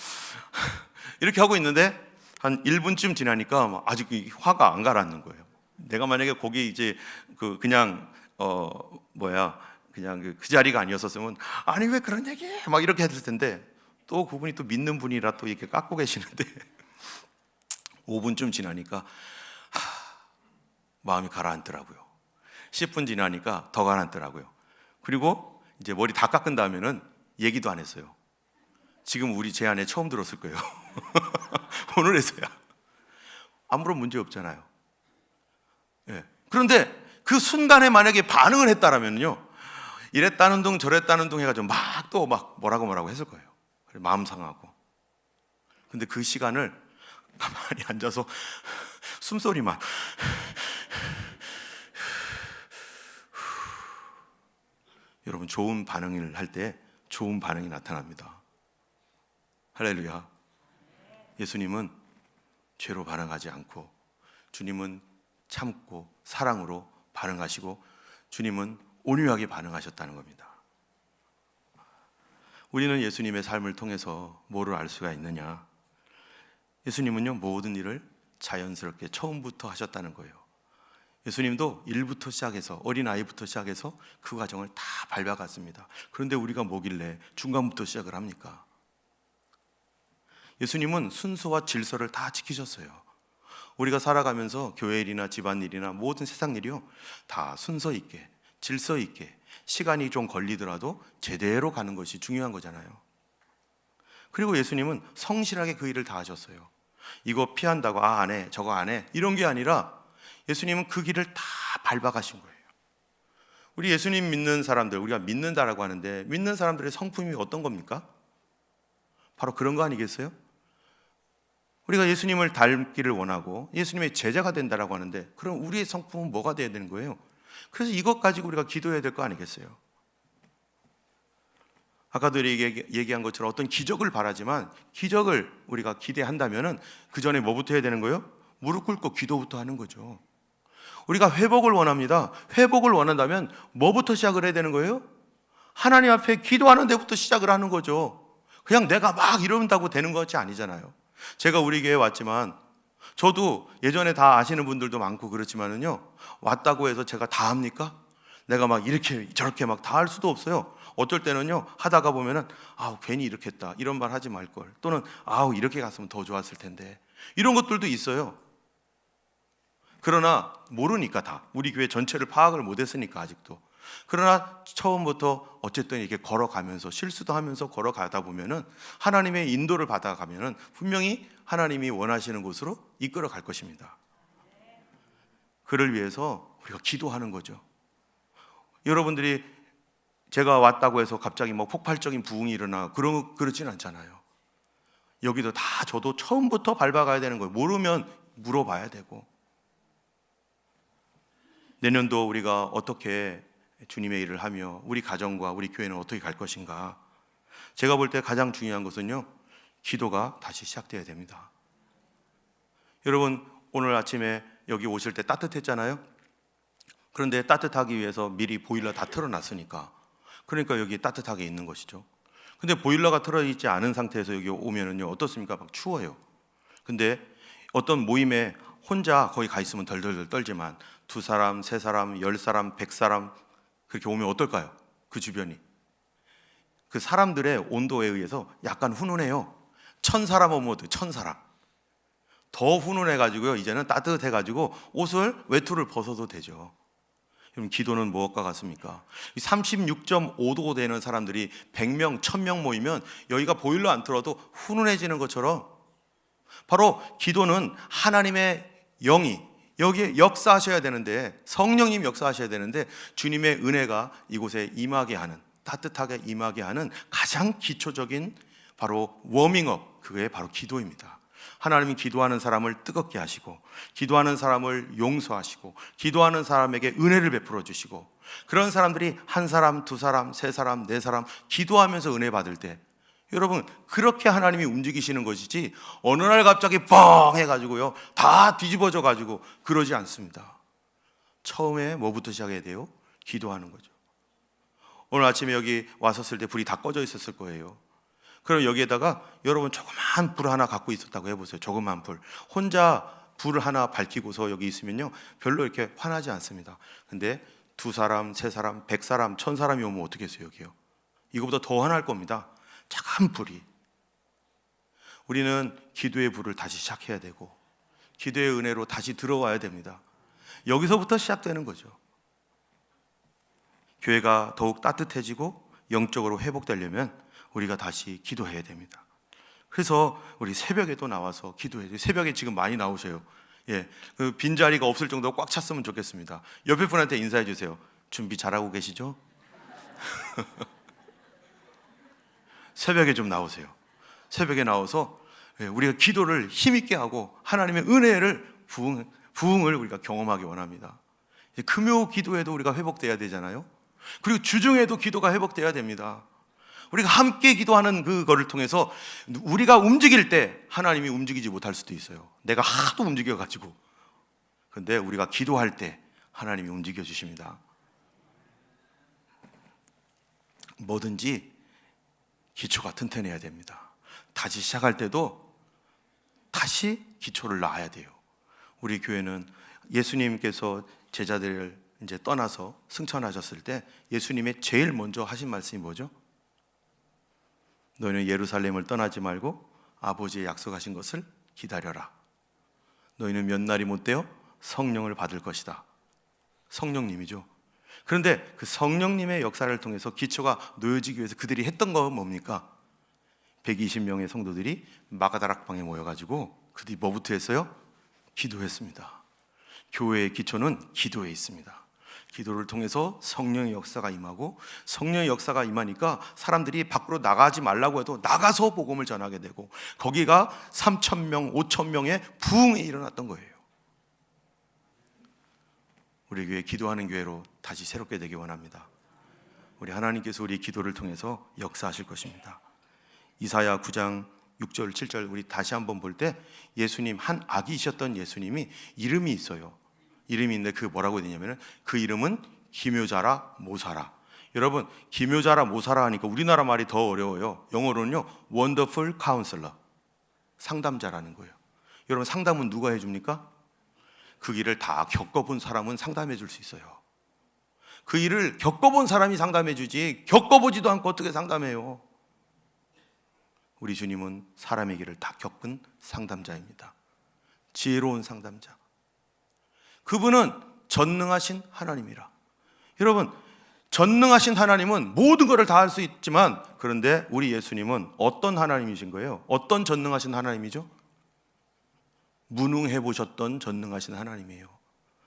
이렇게 하고 있는데 한 1분쯤 지나니까 아직 화가 안 가라앉는 거예요. 내가 만약에 거기 이제 그냥 그냥 그 자리가 아니었었으면 아니 왜 그런 얘기해? 막 이렇게 했을 텐데, 또 그분이 또 믿는 분이라 또 이렇게 깎고 계시는데 5분쯤 지나니까 마음이 가라앉더라고요. 10분 지나니까 더 가라앉더라고요. 그리고 이제 머리 다 깎은 다음에는 얘기도 안 했어요. 지금 제 아내 처음 들었을 거예요. 오늘에서야. 아무런 문제 없잖아요. 예. 그런데 그 순간에 만약에 반응을 했다라면요, 이랬다는 둥 저랬다는 둥 해가지고 막 뭐라고 했을 거예요. 마음 상하고. 근데 그 시간을 가만히 앉아서 숨소리만 여러분, 좋은 반응을 할 때 좋은 반응이 나타납니다. 할렐루야. 예수님은 죄로 반응하지 않고, 주님은 참고 사랑으로 반응하시고, 주님은 온유하게 반응하셨다는 겁니다. 우리는 예수님의 삶을 통해서 뭐를 알 수가 있느냐? 예수님은요, 모든 일을 자연스럽게 처음부터 하셨다는 거예요. 예수님도 일부터 시작해서, 어린아이부터 시작해서 그 과정을 다 밟아갔습니다. 그런데 우리가 뭐길래 중간부터 시작을 합니까? 예수님은 순서와 질서를 다 지키셨어요. 우리가 살아가면서 교회 일이나 집안일이나 모든 세상 일이요, 다 순서 있게, 질서 있게, 시간이 좀 걸리더라도 제대로 가는 것이 중요한 거잖아요. 그리고 예수님은 성실하게 그 일을 다 하셨어요. 이거 피한다고 안 해, 저거 안 해, 이런 게 아니라 예수님은 그 길을 다 밟아가신 거예요. 우리 예수님 믿는 사람들, 우리가 믿는다라고 하는데 믿는 사람들의 성품이 어떤 겁니까? 바로 그런 거 아니겠어요? 우리가 예수님을 닮기를 원하고 예수님의 제자가 된다라고 하는데, 그럼 우리의 성품은 뭐가 돼야 되는 거예요? 그래서 이것 가지고 우리가 기도해야 될 거 아니겠어요? 아까도 얘기한 것처럼 어떤 기적을 바라지만 기적을 우리가 기대한다면은 그 전에 뭐부터 해야 되는 거예요? 무릎 꿇고 기도부터 하는 거죠. 우리가 회복을 원합니다. 회복을 원한다면 뭐부터 시작을 해야 되는 거예요? 하나님 앞에 기도하는 데부터 시작을 하는 거죠. 그냥 내가 막 이런다고 되는 것이 아니잖아요. 제가 우리 교회에 왔지만 저도 예전에 다 아시는 분들도 많고 그렇지만은요, 왔다고 해서 제가 다 합니까? 내가 막 이렇게 저렇게 막 다 할 수도 없어요. 어떨 때는요, 하다가 보면은 아우 괜히 이렇게 했다 이런 말 하지 말걸, 또는 아우 이렇게 갔으면 더 좋았을 텐데, 이런 것들도 있어요. 그러나 모르니까, 다 우리 교회 전체를 파악을 못했으니까 아직도. 그러나 처음부터 어쨌든 이렇게 걸어가면서 실수도 하면서 걸어가다 보면은 하나님의 인도를 받아가면은 분명히 하나님이 원하시는 곳으로 이끌어 갈 것입니다. 그를 위해서 우리가 기도하는 거죠. 여러분들이 제가 왔다고 해서 갑자기 뭐 폭발적인 부흥이 일어나 그러진 않잖아요. 여기도 다 저도 처음부터 밟아가야 되는 거예요. 모르면 물어봐야 되고. 내년도 우리가 어떻게 주님의 일을 하며 우리 가정과 우리 교회는 어떻게 갈 것인가. 제가 볼 때 가장 중요한 것은요, 기도가 다시 시작돼야 됩니다. 여러분, 오늘 아침에 여기 오실 때 따뜻했잖아요. 그런데 따뜻하기 위해서 미리 보일러 다 틀어놨으니까, 그러니까 여기 따뜻하게 있는 것이죠. 근데 보일러가 틀어있지 않은 상태에서 여기 오면은요, 어떻습니까? 막 추워요. 근데 어떤 모임에 혼자 거기 가 있으면 덜덜덜 떨지만 2사람, 3사람, 10사람, 100사람 그렇게 오면 어떨까요? 그 주변이, 그 사람들의 온도에 의해서 약간 훈훈해요. 1000사람 오면 어때요? 1000사람 더 훈훈해가지고요, 이제는 따뜻해가지고 옷을, 외투를 벗어도 되죠. 그럼 기도는 무엇과 같습니까? 36.5도 되는 사람들이 100명, 1000명 모이면 여기가 보일러 안 틀어도 훈훈해지는 것처럼, 바로 기도는 하나님의 영이 여기에 역사하셔야 되는데, 성령님 역사하셔야 되는데, 주님의 은혜가 이곳에 임하게 하는, 따뜻하게 임하게 하는 가장 기초적인 바로 워밍업, 그게 바로 기도입니다. 하나님이 기도하는 사람을 뜨겁게 하시고, 기도하는 사람을 용서하시고, 기도하는 사람에게 은혜를 베풀어 주시고, 그런 사람들이 1사람, 2사람, 3사람, 4사람 기도하면서 은혜 받을 때, 여러분, 그렇게 하나님이 움직이시는 것이지 어느 날 갑자기 뻥 해가지고요 다 뒤집어져 가지고 그러지 않습니다. 처음에 뭐부터 시작해야 돼요? 기도하는 거죠. 오늘 아침에 여기 왔었을 때 불이 다 꺼져 있었을 거예요. 그럼 여기에다가 여러분 조그만 불 하나 갖고 있었다고 해보세요. 조그만 불, 혼자 불을 하나 밝히고서 여기 있으면요 별로 이렇게 화나지 않습니다. 근데 2사람, 3사람, 100사람, 1000사람이 오면 어떻게 했어요? 여기요, 이거보다 더 화날 겁니다. 작은 불이. 우리는 기도의 불을 다시 시작해야 되고, 기도의 은혜로 다시 들어와야 됩니다. 여기서부터 시작되는 거죠. 교회가 더욱 따뜻해지고 영적으로 회복되려면 우리가 다시 기도해야 됩니다. 그래서 우리 새벽에도 나와서 기도해야 돼요. 새벽에 지금 많이 나오세요. 예, 그 빈자리가 없을 정도로 꽉 찼으면 좋겠습니다. 옆에 분한테 인사해 주세요. 준비 잘하고 계시죠? 새벽에 좀 나오세요. 새벽에 나와서 우리가 기도를 힘있게 하고 하나님의 은혜를, 부흥을 우리가 경험하기 원합니다. 금요 기도에도 우리가 회복돼야 되잖아요. 그리고 주중에도 기도가 회복돼야 됩니다. 우리가 함께 기도하는 그거를 통해서 우리가 움직일 때 하나님이 움직이지 못할 수도 있어요. 내가 하도 움직여가지고. 근데 우리가 기도할 때 하나님이 움직여 주십니다. 뭐든지 기초가 튼튼해야 됩니다. 다시 시작할 때도 다시 기초를 놔야 돼요. 우리 교회는 예수님께서 제자들을 이제 떠나서 승천하셨을 때 예수님의 제일 먼저 하신 말씀이 뭐죠? 너희는 예루살렘을 떠나지 말고 아버지의 약속하신 것을 기다려라. 너희는 몇 날이 못 되어 성령을 받을 것이다. 성령님이죠. 그런데 그 성령님의 역사를 통해서 기초가 놓여지기 위해서 그들이 했던 건 뭡니까? 120명의 성도들이 마가다락방에 모여가지고 그들이 뭐부터 했어요? 기도했습니다. 교회의 기초는 기도에 있습니다. 기도를 통해서 성령의 역사가 임하고, 성령의 역사가 임하니까 사람들이 밖으로 나가지 말라고 해도 나가서 복음을 전하게 되고, 거기가 3,000명, 5,000명의 부흥이 일어났던 거예요. 우리 교회 기도하는 교회로 다시 새롭게 되기 원합니다. 우리 하나님께서 우리 기도를 통해서 역사하실 것입니다. 이사야 9장 6절 7절 우리 다시 한번 볼 때 예수님, 한 아기이셨던 예수님이 이름이 있어요. 이름이 있는데 그 뭐라고 되냐면은 그 이름은 기묘자라 모사라. 여러분, 기묘자라 모사라 하니까 우리나라 말이 더 어려워요. 영어로는요 Wonderful Counselor, 상담자라는 거예요. 여러분, 상담은 누가 해줍니까? 그 일을 다 겪어본 사람은 상담해 줄 수 있어요. 그 일을 겪어본 사람이 상담해 주지 겪어보지도 않고 어떻게 상담해요? 우리 주님은 사람의 길을 다 겪은 상담자입니다. 지혜로운 상담자. 그분은 전능하신 하나님이라. 여러분, 전능하신 하나님은 모든 것을 다 할 수 있지만, 그런데 우리 예수님은 어떤 하나님이신 거예요? 어떤 전능하신 하나님이죠? 무능해 보셨던 전능하신 하나님이에요.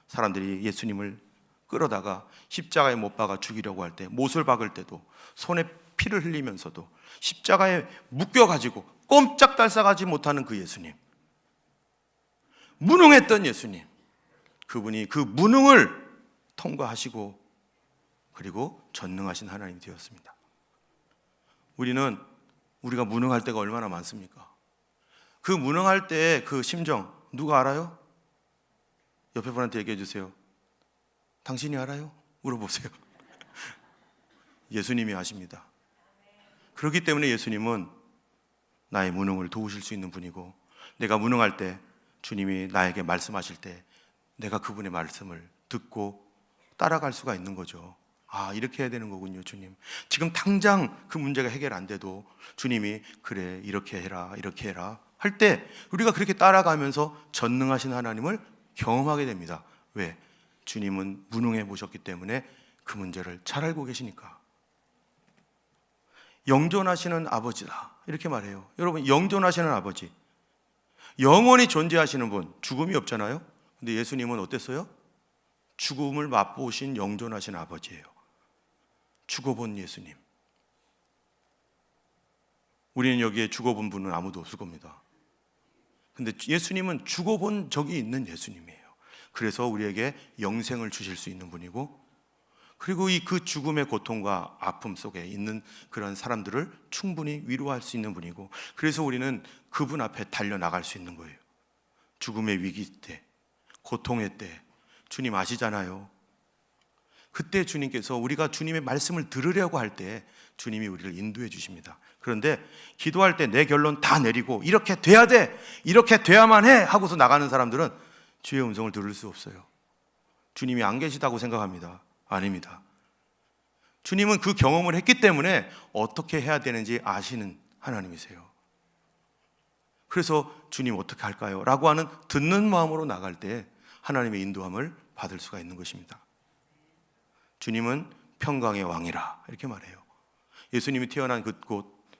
사람들이 예수님을 끌어다가 십자가에 못 박아 죽이려고 할 때, 못을 박을 때도 손에 피를 흘리면서도 십자가에 묶여가지고 꼼짝달싹하지 못하는 그 예수님, 무능했던 예수님, 그분이 그 무능을 통과하시고 그리고 전능하신 하나님이 되었습니다. 우리가 무능할 때가 얼마나 많습니까? 그 무능할 때의 그 심정 누가 알아요? 옆에 분한테 얘기해 주세요. 당신이 알아요? 물어보세요. 예수님이 아십니다. 그렇기 때문에 예수님은 나의 무능을 도우실 수 있는 분이고, 내가 무능할 때 주님이 나에게 말씀하실 때 내가 그분의 말씀을 듣고 따라갈 수가 있는 거죠. 아, 이렇게 해야 되는 거군요, 주님. 지금 당장 그 문제가 해결 안 돼도 주님이 그래, 이렇게 해라, 이렇게 해라 할 때 우리가 그렇게 따라가면서 전능하신 하나님을 경험하게 됩니다. 왜? 주님은 무능해 보셨기 때문에 그 문제를 잘 알고 계시니까. 영존하시는 아버지다, 이렇게 말해요. 여러분, 영존하시는 아버지, 영원히 존재하시는 분, 죽음이 없잖아요. 근데 예수님은 어땠어요? 죽음을 맛보신 영존하신 아버지예요. 죽어본 예수님. 우리는 여기에 죽어본 분은 아무도 없을 겁니다. 근데 예수님은 죽어본 적이 있는 예수님이에요. 그래서 우리에게 영생을 주실 수 있는 분이고, 그리고 그 죽음의 고통과 아픔 속에 있는 그런 사람들을 충분히 위로할 수 있는 분이고, 그래서 우리는 그분 앞에 달려나갈 수 있는 거예요. 죽음의 위기 때, 고통의 때 주님 아시잖아요. 그때 주님께서 우리가 주님의 말씀을 들으려고 할 때 주님이 우리를 인도해 주십니다. 그런데 기도할 때 내 결론 다 내리고 이렇게 돼야 돼, 이렇게 돼야만 해 하고서 나가는 사람들은 주의 음성을 들을 수 없어요. 주님이 안 계시다고 생각합니다. 아닙니다. 주님은 그 경험을 했기 때문에 어떻게 해야 되는지 아시는 하나님이세요. 그래서 주님 어떻게 할까요? 라고 하는 듣는 마음으로 나갈 때 하나님의 인도함을 받을 수가 있는 것입니다. 주님은 평강의 왕이라, 이렇게 말해요. 예수님이 태어난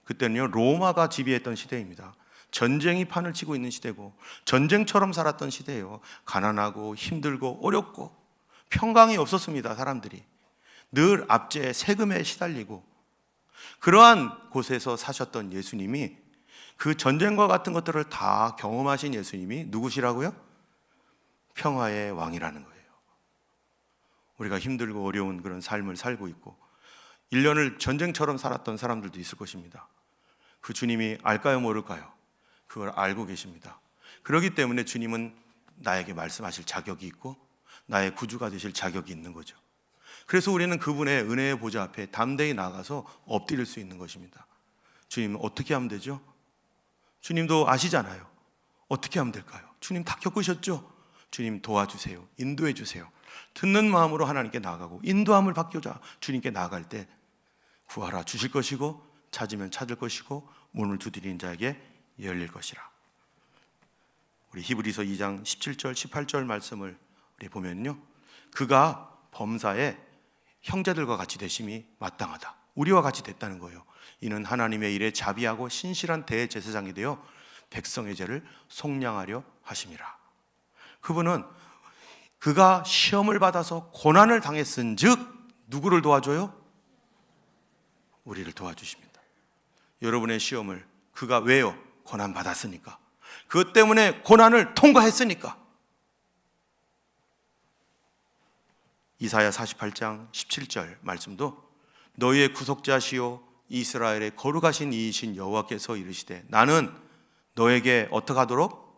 그때는요 로마가 지배했던 시대입니다. 전쟁이 판을 치고 있는 시대고 전쟁처럼 살았던 시대예요. 가난하고 힘들고 어렵고 평강이 없었습니다. 사람들이 늘 압제에 세금에 시달리고, 그러한 곳에서 사셨던 예수님이, 그 전쟁과 같은 것들을 다 경험하신 예수님이 누구시라고요? 평화의 왕이라는 거예요. 우리가 힘들고 어려운 그런 삶을 살고 있고 1년을 전쟁처럼 살았던 사람들도 있을 것입니다. 그 주님이 알까요, 모를까요? 그걸 알고 계십니다. 그렇기 때문에 주님은 나에게 말씀하실 자격이 있고 나의 구주가 되실 자격이 있는 거죠. 그래서 우리는 그분의 은혜의 보좌 앞에 담대히 나가서 엎드릴 수 있는 것입니다. 주님, 어떻게 하면 되죠? 주님도 아시잖아요. 어떻게 하면 될까요? 주님 다 겪으셨죠? 주님 도와주세요. 인도해 주세요. 듣는 마음으로 하나님께 나아가고 인도함을 받고자 주님께 나아갈 때 구하라 주실 것이고 찾으면 찾을 것이고 문을 두드리는 자에게 열릴 것이라. 우리 히브리서 2장 17절 18절 말씀을 우리 보면요, 그가 범사에 형제들과 같이 되심이 마땅하다, 우리와 같이 됐다는 거예요. 이는 하나님의 일에 자비하고 신실한 대제사장이 되어 백성의 죄를 속량하려 하심이라. 그분은 그가 시험을 받아서 고난을 당했은 즉 누구를 도와줘요? 우리를 도와주십니다. 여러분의 시험을 그가 왜요? 고난 받았으니까. 그것 때문에 고난을 통과했으니까. 이사야 48장 17절 말씀도 너희의 구속자시요 이스라엘의 거룩하신 이이신 여호와께서 이르시되 나는 너에게 어떻게 하도록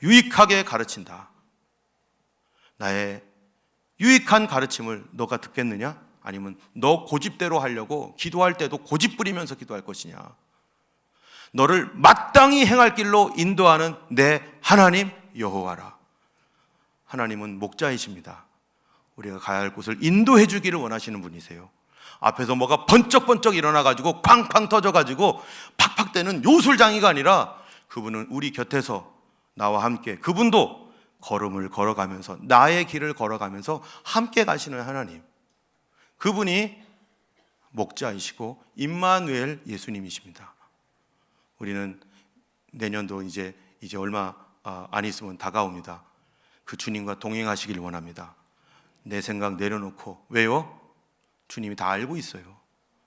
유익하게 가르친다. 나의 유익한 가르침을 너가 듣겠느냐? 아니면 너 고집대로 하려고 기도할 때도 고집 부리면서 기도할 것이냐? 너를 마땅히 행할 길로 인도하는 내 하나님 여호와라. 하나님은 목자이십니다. 우리가 가야 할 곳을 인도해 주기를 원하시는 분이세요. 앞에서 뭐가 번쩍번쩍 일어나가지고 팡팡 터져가지고 팍팍 대는 요술장이가 아니라 그분은 우리 곁에서 나와 함께, 그분도 걸음을 걸어가면서 나의 길을 걸어가면서 함께 가시는 하나님, 그분이 목자이시고 임마누엘 예수님이십니다. 우리는 내년도 이제 얼마 안 있으면 다가옵니다. 그 주님과 동행하시길 원합니다. 내 생각 내려놓고, 왜요? 주님이 다 알고 있어요.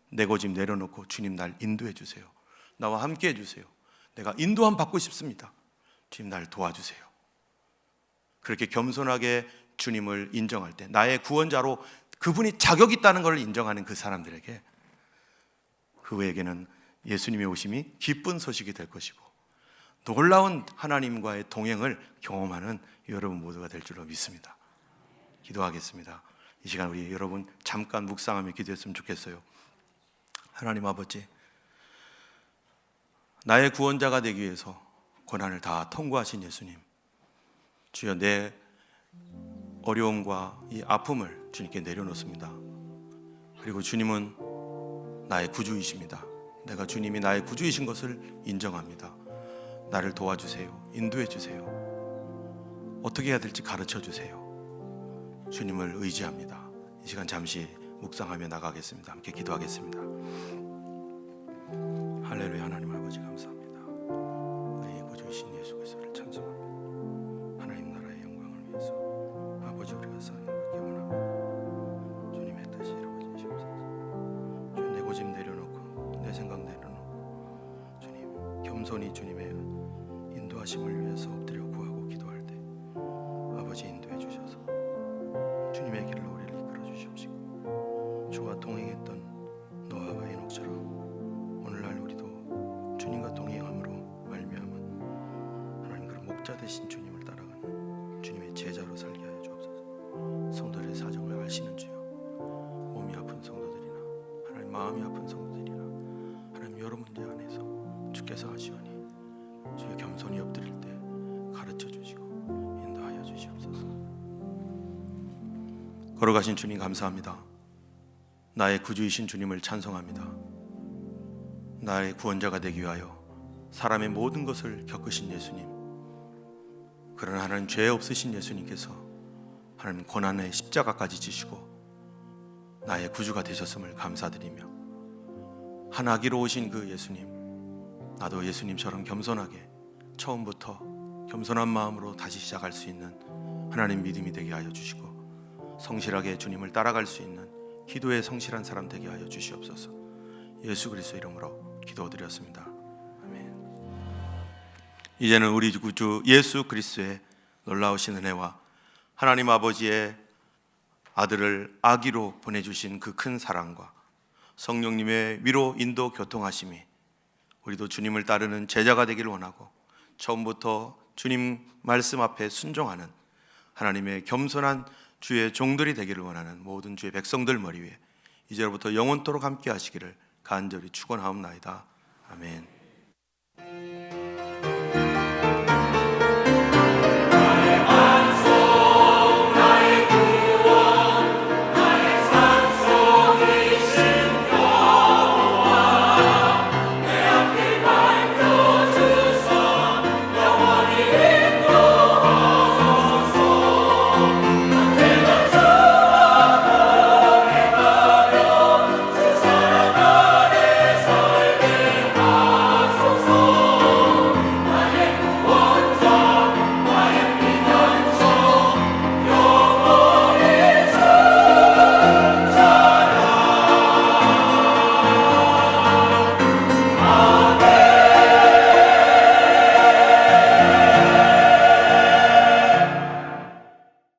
내 고집 내려놓고 주님 날 인도해 주세요. 나와 함께 해주세요. 내가 인도함 받고 싶습니다. 주님 날 도와주세요. 그렇게 겸손하게 주님을 인정할 때, 나의 구원자로 그분이 자격 있다는 걸 인정하는 그 사람들에게, 그에게는 예수님의 오심이 기쁜 소식이 될 것이고 놀라운 하나님과의 동행을 경험하는 여러분 모두가 될 줄로 믿습니다. 기도하겠습니다. 이 시간 우리 여러분 잠깐 묵상하며 기도했으면 좋겠어요. 하나님 아버지, 나의 구원자가 되기 위해서 고난을 다 통과하신 예수님, 주여 내 어려움과 이 아픔을 주님께 내려놓습니다. 그리고 주님은 나의 구주이십니다. 내가 주님이 나의 구주이신 것을 인정합니다. 나를 도와주세요. 인도해 주세요. 어떻게 해야 될지 가르쳐 주세요. 주님을 의지합니다. 이 시간 잠시 묵상하며 나가겠습니다. 함께 기도하겠습니다. 할렐루야. 하나님 아버지 감사합니다. 우리 구주이신 예수 그리스도를 찬송합니다. 하나님 나라의 영광을 위해서 아버지 우리가 사는 것밖에 원합니다. 주님의 뜻이 이루어지시옵소서. 주님 내 고집 내려놓고 내 생각 내려놓고 주님 겸손히 주님의 인도하심을 위해서 엎드려 구하고 기도할 때 아버지 인도해 주셔서 주님의 길로 우리를 이끌어 주시옵시고 주와 동행했던 노아와 에녹처럼 오늘날 우리도 주님과 동행함으로 말미암은 하나님 그 목자 되신 주님을 따라가는 주님의 제자로 살게 하여 주옵소서. 성도들의 사정을 아시는 주여, 몸이 아픈 성도들이나 하나님 마음이 아픈 성도들이나 하나님 여러 문제 안에서 주께서 하시오니 주의 겸손히 엎드릴 때 가르쳐 주시고 인도하여 주시옵소서. 걸어가신 주님 감사합니다. 나의 구주이신 주님을 찬송합니다. 나의 구원자가 되기 위하여 사람의 모든 것을 겪으신 예수님, 그러나 하나님 죄 없으신 예수님께서 하나님 고난의 십자가까지 지시고 나의 구주가 되셨음을 감사드리며, 하나기로 오신 그 예수님, 나도 예수님처럼 겸손하게 처음부터 겸손한 마음으로 다시 시작할 수 있는 하나님 믿음이 되게 하여 주시고 성실하게 주님을 따라갈 수 있는 기도에 성실한 사람 되게 하여 주시옵소서. 예수 그리스도 이름으로 기도드렸습니다. 아멘. 이제는 우리 구주 예수 그리스도의 놀라우신 은혜와 하나님 아버지의 아들을 아기로 보내주신 그 큰 사랑과 성령님의 위로 인도 교통하심이 우리도 주님을 따르는 제자가 되기를 원하고 처음부터 주님 말씀 앞에 순종하는 하나님의 겸손한 주의 종들이 되기를 원하는 모든 주의 백성들 머리 위에 이제로부터 영원토록 함께 하시기를 간절히 축원하옵나이다. 아멘.